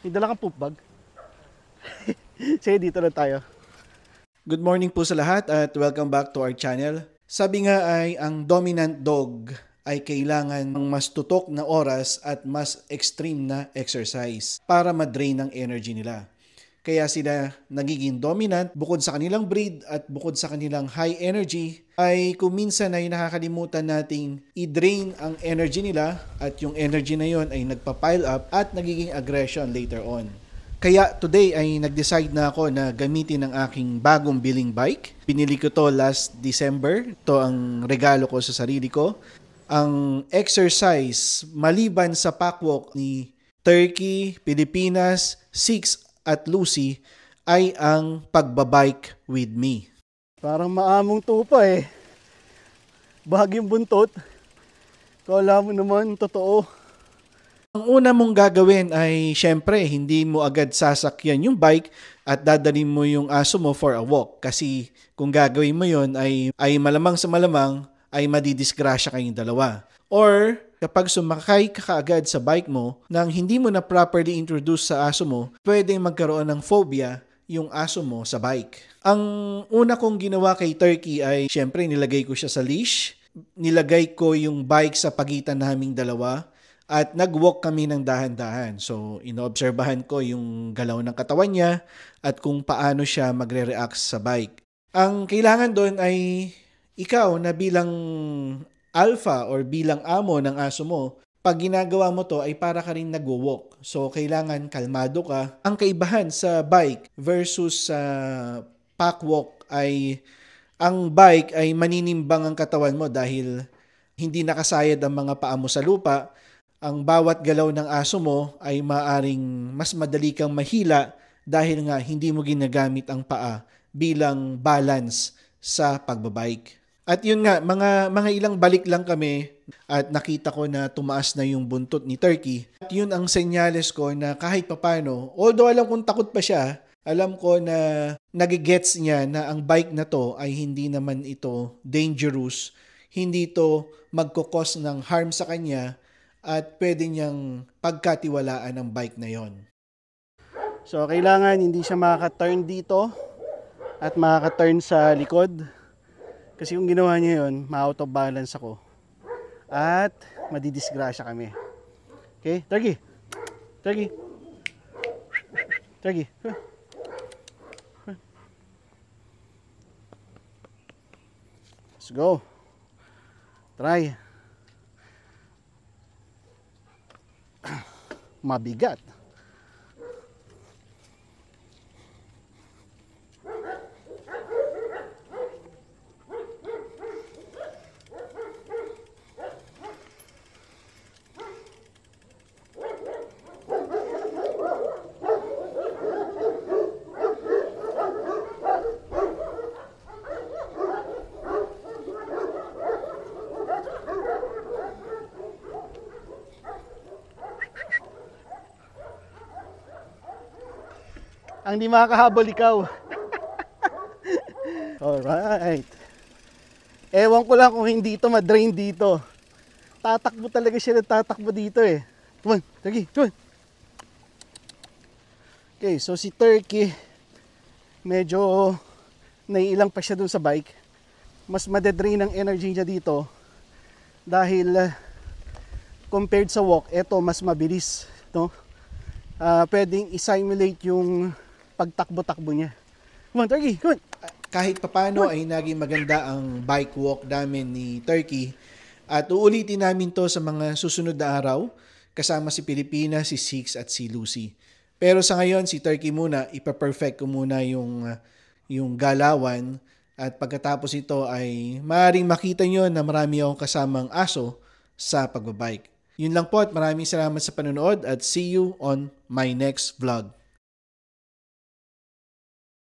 May dala kang poop bag? Sige, dito na tayo. Good morning po sa lahat at welcome back to our channel. Sabi nga ay ang dominant dog ay kailangan ng mas tutok na oras at mas extreme na exercise para ma-drain ang energy nila. Kaya sila nagiging dominant bukod sa kanilang breed at bukod sa kanilang high energy ay kung minsan ay nakakalimutan nating i-drain ang energy nila at yung energy na yon ay nagpa-pile up at nagiging aggression later on. Kaya today ay nag-decide na ako na gamitin ang aking bagong billing bike. Pinili ko to last December. Ito ang regalo ko sa sarili ko. Ang exercise maliban sa packwalk ni Turkey, Pilipinas, Six at Lucy ay ang pagbabike with me. Parang maamong tupa eh. Bahagyang buntot. Kala mo naman, totoo. Ang una mong gagawin ay syempre hindi mo agad sasakyan yung bike at dadalhin mo yung aso mo for a walk. Kasi kung gagawin mo yon ay malamang sa malamang ay madidisgrasya kayong dalawa. Or kapag sumakay ka kaagad sa bike mo nang hindi mo na properly introduce sa aso mo, pwedeng magkaroon ng phobia yung aso mo sa bike. Ang una kong ginawa kay Turkey ay syempre nilagay ko siya sa leash. Nilagay ko yung bike sa pagitan naming dalawa at nag-walk kami ng dahan-dahan. So inoobserbahan ko yung galaw ng katawan niya at kung paano siya magre-react sa bike. Ang kailangan doon ay ikaw na bilang alpha or bilang amo ng aso mo, pag ginagawa mo to ay para ka rin nag-walk. So, kailangan kalmado ka. Ang kaibahan sa bike versus sa packwalk ay ang bike ay maninimbang ang katawan mo dahil hindi nakasayad ang mga paa mo sa lupa. Ang bawat galaw ng aso mo ay maaring mas madali kang mahila dahil nga hindi mo ginagamit ang paa bilang balance sa pagbabike. At yun nga, mga ilang balik lang kami at nakita ko na tumaas na yung buntot ni Turkey. At yun ang senyales ko na kahit papano, although alam kong takot pa siya, alam ko na nagigets niya na ang bike na to ay hindi naman ito dangerous, hindi ito magkukos ng harm sa kanya at pwede niyang pagkatiwalaan ang bike na yon. So, kailangan hindi siya makaka-turn dito at makaka-turn sa likod. Kasi kung ginawa niya yun, ma-out of balance ako. At madidisgrasya kami. Okay? Turkey! Turkey! Turkey! Let's go! Try! Mabigat! Ang di makakahabol ikaw. Alright. Ewan ko lang kung hindi ito ma-drain dito. Tatakbo talaga siya na tatakbo dito eh. Come on, Turkey, come on. Okay, so si Turkey, medyo naiilang pa siya dun sa bike. Mas madedrain ang energy niya dito. Dahil compared sa walk, ito mas mabilis. No? Pwedeng i-simulate yung pagtakbo-takbo niya. Come on, Turkey, come on. Kahit papano ay naging maganda ang bike walk namin ni Turkey at uulitin namin to sa mga susunod na araw kasama si Pilipinas, si Six at si Lucy. Pero sa ngayon si Turkey muna, ipa-perfect ko muna yung galawan at pagkatapos ito ay maaaring makita nyo na marami akong kasamang aso sa pagbabike. Yun lang po at maraming salamat sa panonood at see you on my next vlog.